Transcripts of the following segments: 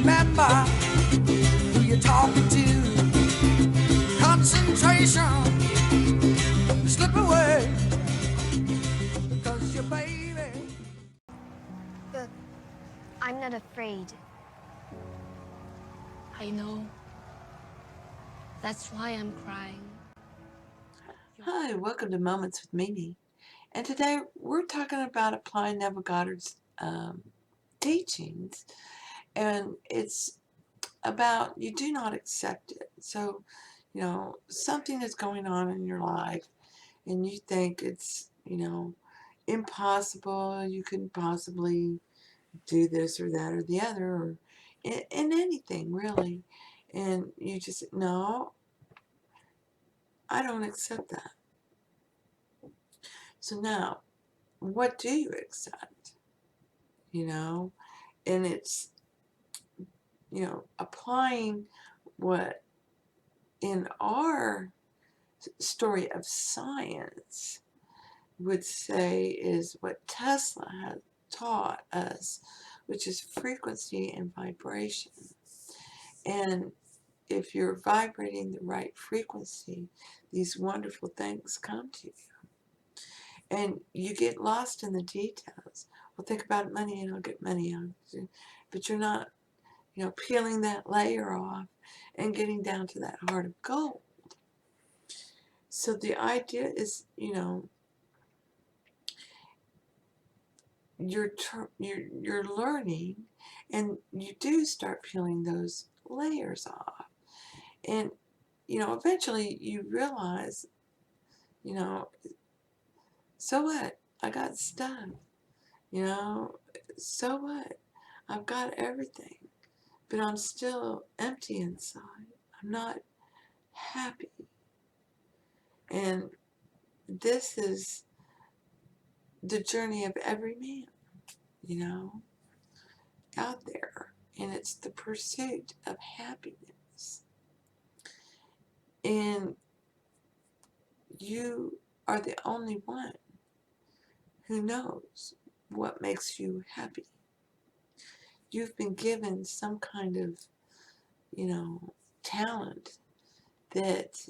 remember who you're talking to. Concentration, slip away, because your baby. Look, I'm not afraid. I know. That's why I'm crying. Hi, welcome to Moments with Mimi. And today we're talking about applying Neville Goddard's teachings. And it's about you do not accept it. So, something is going on in your life and you think it's, impossible. You couldn't possibly do this or that or the other or in anything really. And you just, no, I don't accept that. So now, what do you accept? And it's, applying what in our story of science would say is what Tesla had taught us, which is frequency and vibration. And if you're vibrating the right frequency, these wonderful things come to you. And you get lost in the details. Well, think about money and I'll get money out. But you're not, peeling that layer off and getting down to that heart of gold. So the idea is, you're learning, and you do start peeling those layers off, and eventually you realize, so what? I got stuff. So what? I've got everything, but I'm still empty inside. I'm not happy, and this is the journey of every man, out there, and it's the pursuit of happiness. And you are the only one who knows what makes you happy. You've been given some kind of, talent that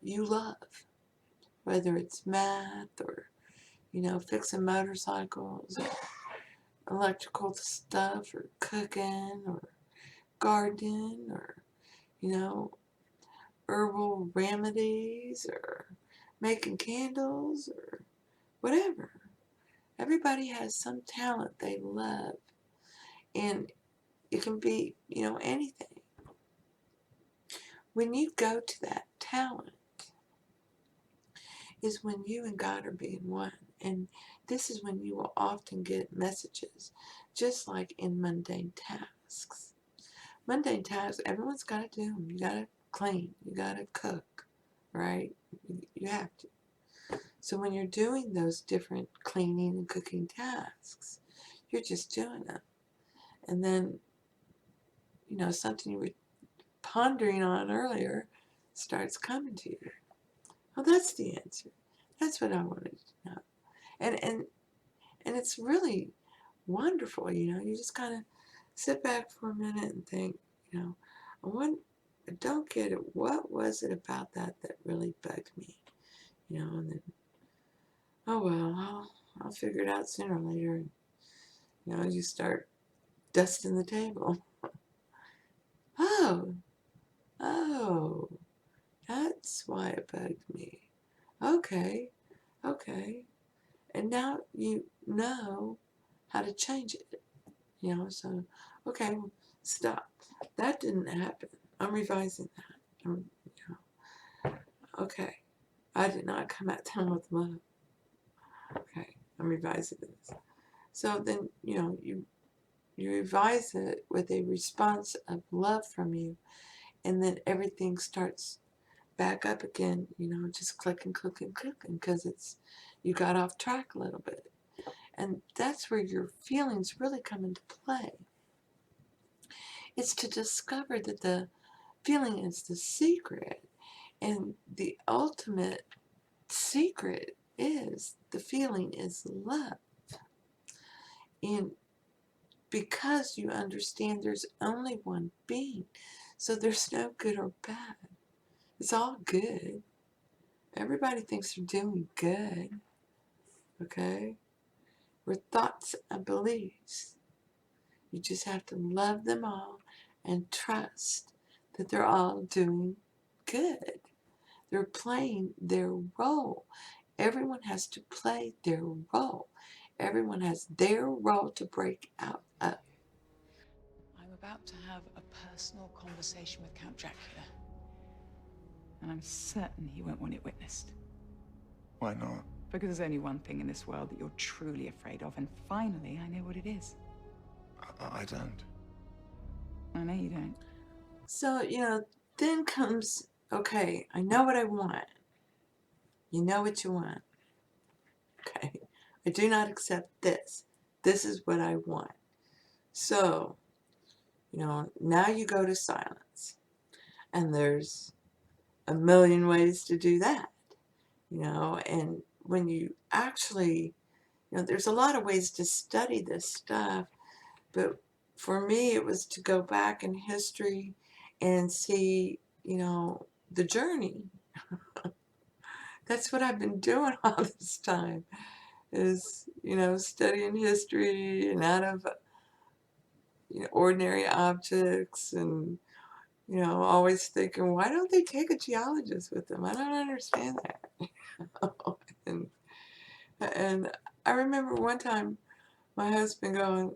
you love, whether it's math or, fixing motorcycles or electrical stuff or cooking or gardening or, herbal remedies or making candles or whatever. Everybody has some talent they love, and it can be, anything. When you go to that talent is when you and God are being one, and this is when you will often get messages, just like in mundane tasks. Mundane tasks, everyone's got to do them. You got to clean, you got to cook, right? You have to. So when you're doing those different cleaning and cooking tasks, you're just doing them. And then, something you were pondering on earlier starts coming to you. Well, that's the answer. That's what I wanted to know. And it's really wonderful, you just kind of sit back for a minute and think, I don't get it. What was it about that really bugged me? And then, oh well, I'll figure it out sooner or later. And, you start dusting the table. Oh, that's why it bugged me. Okay. And now you know how to change it. So, okay, well, stop. That didn't happen. I'm revising that. Okay. I did not come at them with love. Okay, I'm revising this. So then, you revise it with a response of love from you, and then everything starts back up again, just clicking, because you got off track a little bit. And that's where your feelings really come into play. It's to discover that the feeling is the secret, and the ultimate secret is the feeling is love. And because you understand there's only one being. So there's no good or bad. It's all good. Everybody thinks they're doing good. Okay? We're thoughts and beliefs. You just have to love them all and trust that they're all doing good. They're playing their role. Everyone has to play their role. Everyone has their role to break out of. I'm about to have a personal conversation with Count Dracula. And I'm certain he won't want it witnessed. Why not? Because there's only one thing in this world that you're truly afraid of, and finally I know what it is. I don't. I know you don't. So, then comes, okay, I know what I want. You know what you want. Okay. I do not accept this. This is what I want. So, now you go to silence. And there's a million ways to do that. And when you actually, there's a lot of ways to study this stuff, but for me it was to go back in history and see, the journey. That's what I've been doing all this time is, studying history and out of, ordinary objects and, always thinking, why don't they take a geologist with them? I don't understand that. and I remember one time my husband going,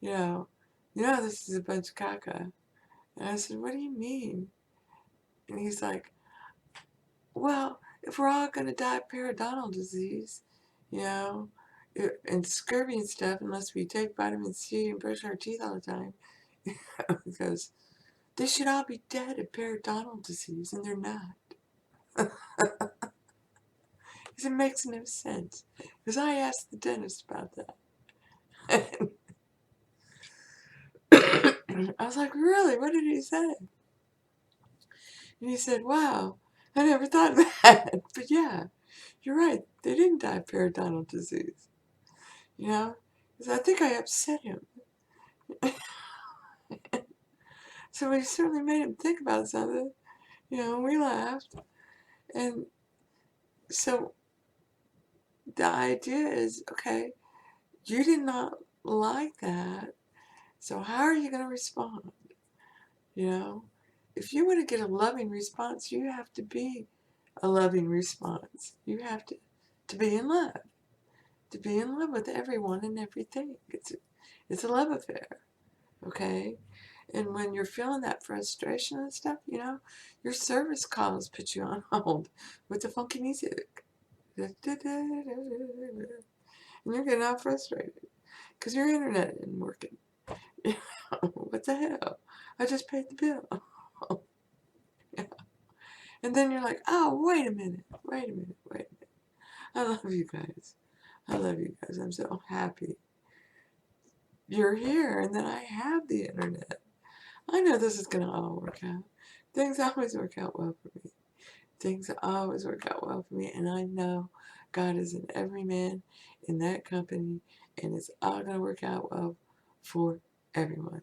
this is a bunch of caca. And I said, what do you mean? And he's like, well, if we're all going to die of periodontal disease, and scurvy and stuff, unless we take vitamin C and brush our teeth all the time, because they should all be dead of periodontal disease, and they're not. Because it makes no sense. Because I asked the dentist about that. I was like, really? What did he say? And he said, wow, I never thought of that. But yeah, you're right. They didn't die of periodontal disease. Because I think I upset him. So we certainly made him think about something. We laughed. And so the idea is, okay, you did not like that. So how are you going to respond? If you want to get a loving response, you have to be a loving response. You have to be in love. To be in love with everyone and everything. It's a love affair. Okay? And when you're feeling that frustration and stuff, your service calls put you on hold with the funky music. And you're getting all frustrated because your internet isn't working. What the hell? I just paid the bill. Yeah. And then you're like, oh, wait a minute. I love you guys. I'm so happy you're here and that I have the internet. I know this is going to all work out. Things always work out well for me. And I know God is in every man in that company, and it's all going to work out well for everyone.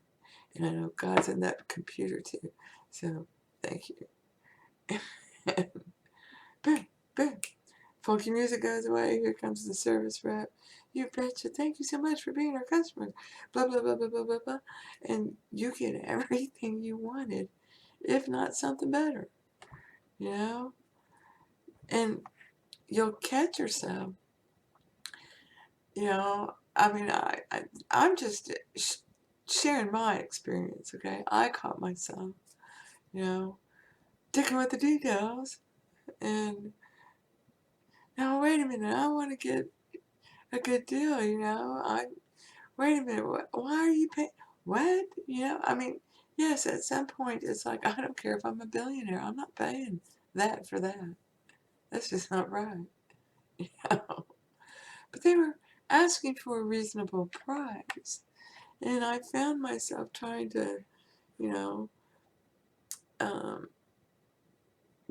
And I know God's in that computer too. So, thank you. Boom, boom. Funky music goes away. Here comes the service rep. You betcha. Thank you so much for being our customer. Blah, blah, blah, blah, blah, blah, blah. And you get everything you wanted, if not something better. And you'll catch yourself. I'm just sharing my experience, okay? I caught myself, sticking with the details. And now, wait a minute, I want to get a good deal, wait a minute, why are you paying, what? Yes, at some point, it's like, I don't care if I'm a billionaire, I'm not paying that for that. That's just not right, But they were asking for a reasonable price, and I found myself trying to,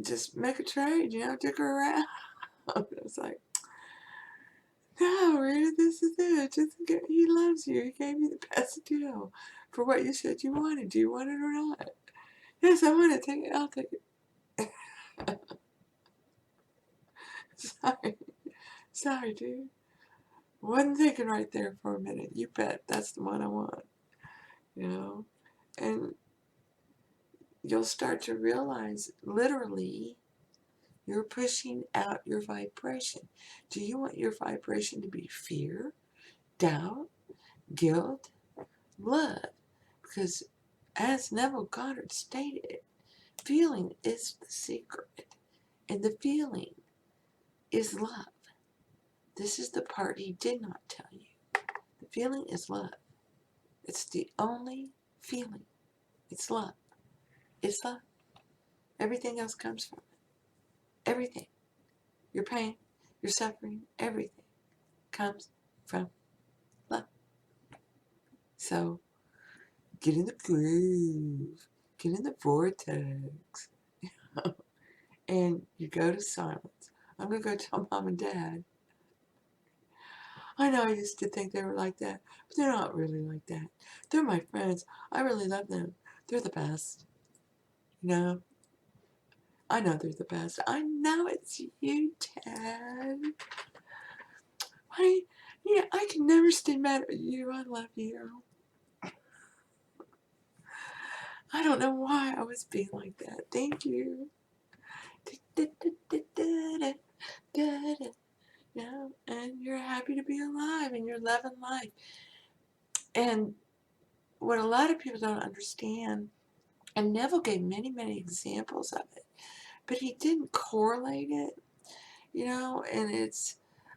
just make a trade, dick her around. It's like, No, Rita, this is it. He loves you. He gave you the best deal for what you said you wanted. Do you want it or not? Yes, I want to take it. I'll take it. Sorry. Sorry, dude. Wasn't thinking right there for a minute. You bet that's the one I want. You know? And you'll start to realize, literally, you're pushing out your vibration. Do you want your vibration to be fear, doubt, guilt, love? Because as Neville Goddard stated, feeling is the secret. And the feeling is love. This is the part he did not tell you. The feeling is love. It's the only feeling. It's love. It's love. Everything else comes from it. Everything. Your pain, your suffering, everything comes from love. So, get in the groove. Get in the vortex. And you go to silence. I'm going to go tell mom and dad. I know I used to think they were like that, but they're not really like that. They're my friends. I really love them. They're the best. You know? I know they're the best. I know it's you, Dad. Yeah, I can never stay mad at you. I love you. I don't know why I was being like that. Thank you. Yeah, and you're happy to be alive and you're loving life. And what a lot of people don't understand, and Neville gave many, many examples of it, but he didn't correlate it, you know, and it's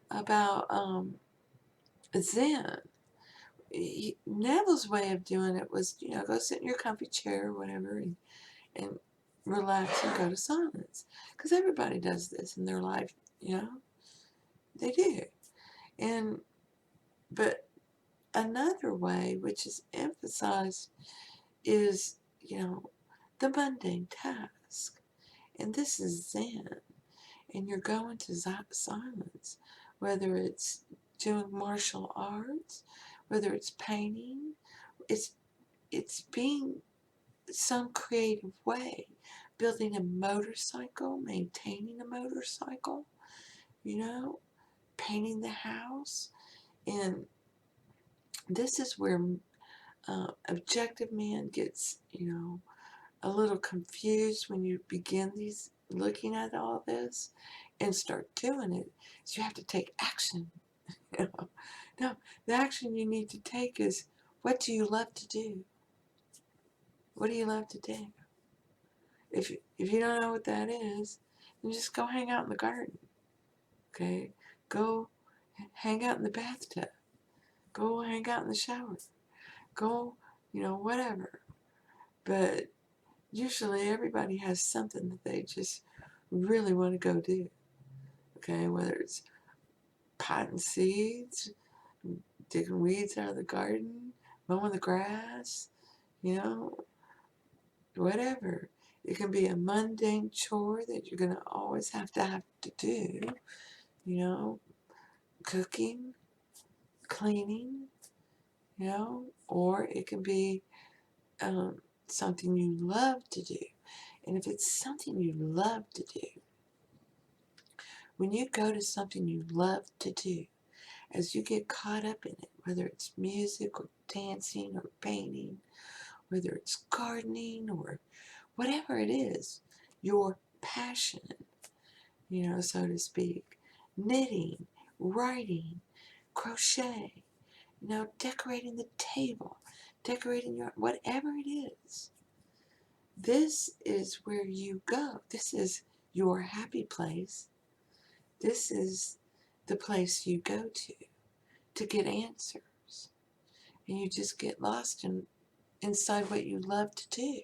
about Zen. Neville's way of doing it was, you know, go sit in your comfy chair or whatever and relax and go to silence. Because everybody does this in their life, you know. They do. But another way, which is emphasized, is, you know, the mundane task. And this is Zen. And you're going to silence, whether it's doing martial arts, whether it's painting, it's being some creative way, building a motorcycle, maintaining a motorcycle, you know, painting the house. And this is where objective man gets, you know, a little confused when you begin looking at all this and start doing it. So you have to take action. You know? No, the action you need to take is, what do you love to do? What do you love to do? If you don't know what that is, then just go hang out in the garden. Okay? Go hang out in the bathtub. Go hang out in the shower. Go, you know, whatever. But usually everybody has something that they just really want to go do. Okay? Whether it's potting seeds, digging weeds out of the garden, mowing the grass, you know, whatever. It can be a mundane chore that you're going to always have to do, you know, cooking, cleaning, you know, or it can be something you love to do. And if it's something you love to do, when you go to something you love to do, as you get caught up in it, whether it's music or dancing or painting, whether it's gardening or whatever it is, your passion, you know, so to speak, knitting, writing, crochet, you know, decorating the table, decorating your, whatever it is. This is where you go. This is your happy place. This is the place you go to get answers. And you just get lost inside what you love to do.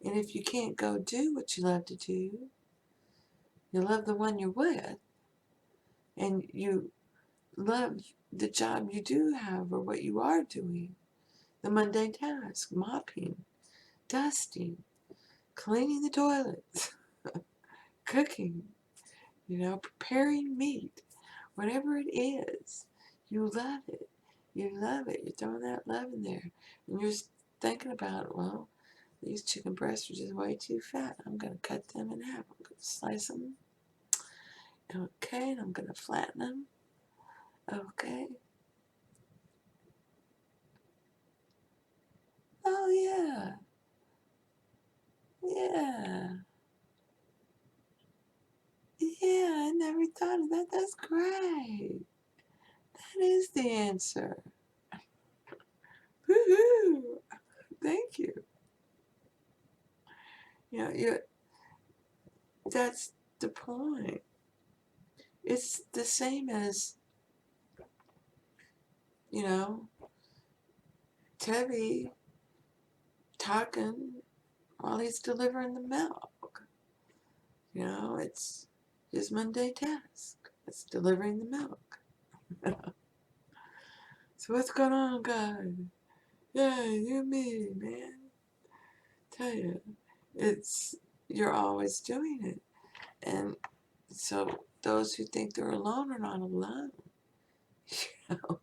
And if you can't go do what you love to do, you love the one you're with, and you love the job you do have or what you are doing, the mundane task, mopping, dusting, cleaning the toilets, cooking, you know, preparing meat, Whatever it is, you love it. You love it. You're throwing that love in there. And you're just thinking about, well, these chicken breasts are just way too fat. I'm going to cut them in half. I'm going to slice them. Okay, and I'm going to flatten them. Okay. Oh, yeah. Yeah. Yeah, I never thought of that. That's great. That is the answer. Woohoo! Thank you. That's the point. It's the same as, Tevye talking while he's delivering the milk. It's his Monday task. It's delivering the milk. So what's going on, guys? Yeah, you and me, man. Tell you, you're always doing it. And so those who think they're alone are not alone.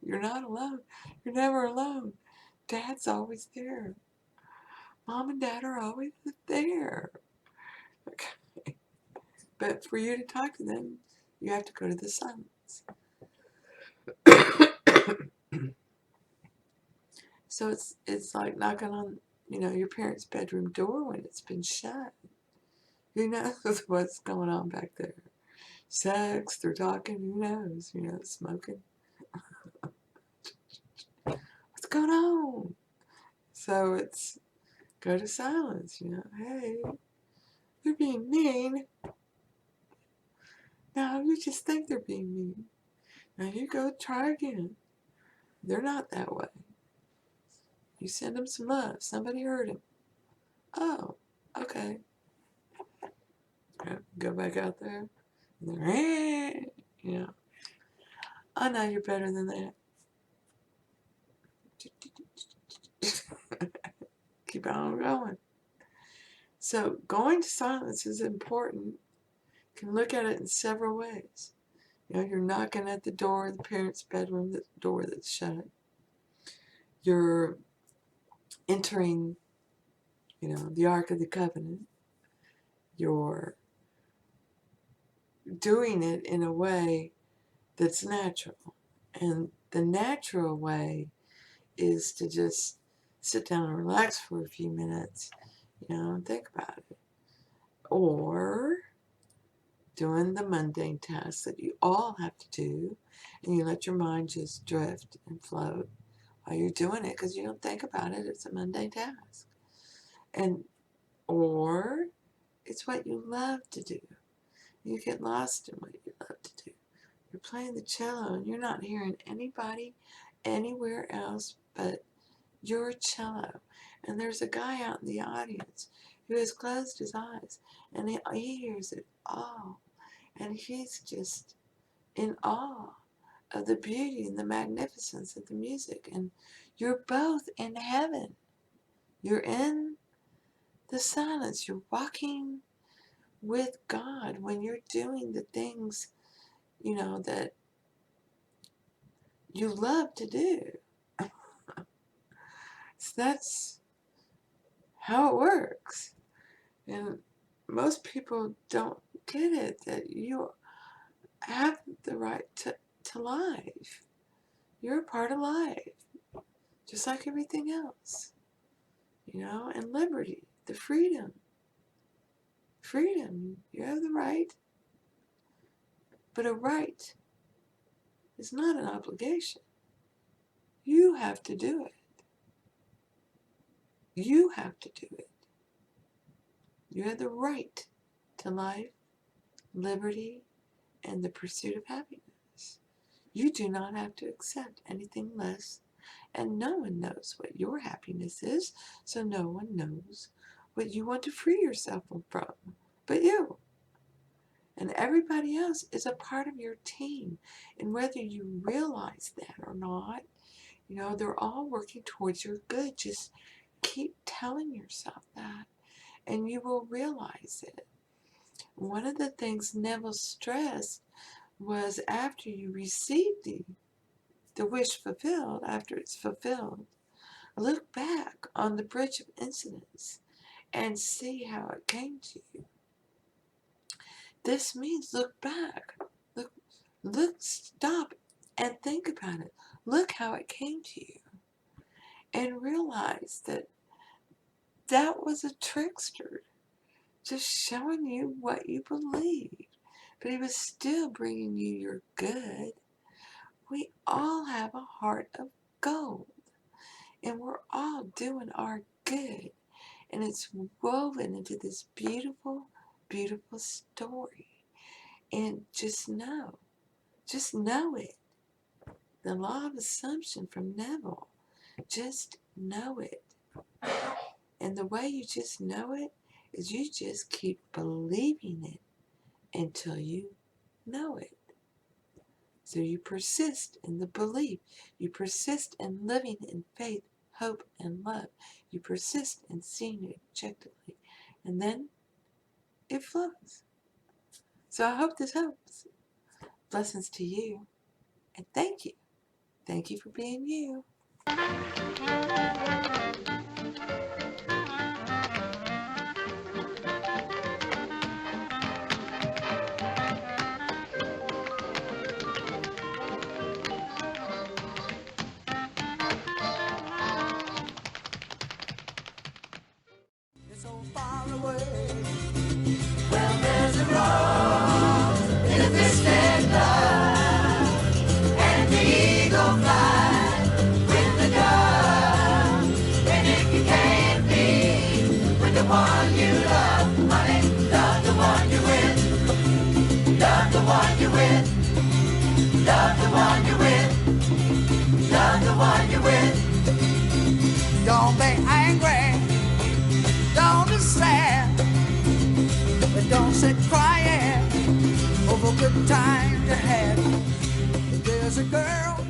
You're not alone. You're never alone. Dad's always there. Mom and Dad are always there. Okay. But for you to talk to them, you have to go to the silence. So it's like knocking on, your parents' bedroom door when it's been shut. Who knows what's going on back there? Sex, they're talking, who knows? Smoking. What's going on? So it's go to silence, Hey, they're being mean. No, you just think they're being mean. Now you go try again. They're not that way. You send them some love. Somebody hurt him. Oh, okay. Go back out there. And then, I know you're better than that. Keep on going. So going to silence is important. You can look at it in several ways. You're knocking at the door of the parents' bedroom, the door that's shut. You're entering, the Ark of the Covenant. You're doing it in a way that's natural. And the natural way is to just sit down and relax for a few minutes, and think about it. Or doing the mundane tasks that you all have to do, and you let your mind just drift and float while you're doing it because you don't think about it. It's a mundane task. Or it's what you love to do. You get lost in what you love to do. You're playing the cello and you're not hearing anybody anywhere else but your cello. And there's a guy out in the audience who has closed his eyes and he hears it all. And he's just in awe of the beauty and the magnificence of the music. And you're both in heaven. You're in the silence. You're walking with God when you're doing the things, that you love to do. So that's how it works. And most people don't get it, that you have the right to life. You're a part of life, just like everything else. And liberty, the freedom. Freedom, you have the right. But a right is not an obligation. You have to do it. You have to do it. You have the right to life, liberty, and the pursuit of happiness. You do not have to accept anything less, and no one knows what your happiness is, so no one knows what you want to free yourself from but you. And everybody else is a part of your team. And whether you realize that or not, they're all working towards your good. Just keep telling yourself that, and you will realize it. One of the things Neville stressed was after you receive the wish fulfilled, after it's fulfilled, look back on the bridge of incidents and see how it came to you. This means look back. Look, stop and think about it. Look how it came to you. And realize that that was a trickster, just showing you what you believed. But he was still bringing you your good. We all have a heart of gold. And we're all doing our good. And it's woven into this beautiful, beautiful story. And just know it. The law of assumption from Neville. Just know it. And the way you just know it is you just keep believing it until you know it. So you persist in the belief. You persist in living in faith, hope, and love. You persist in seeing it objectively. And then it flows. So I hope this helps. Blessings to you. And thank you. Thank you for being you. It's so far away. Well, there's a rose in a twisted cloud, and the eagle flies with the dove. And if you can't be with the one you love, honey, love the one you're with. Love the one you're with. Love the one you're with. Love the one you're with. Don't be angry. Don't be sad, but don't sit crying over good times you had. There's a girl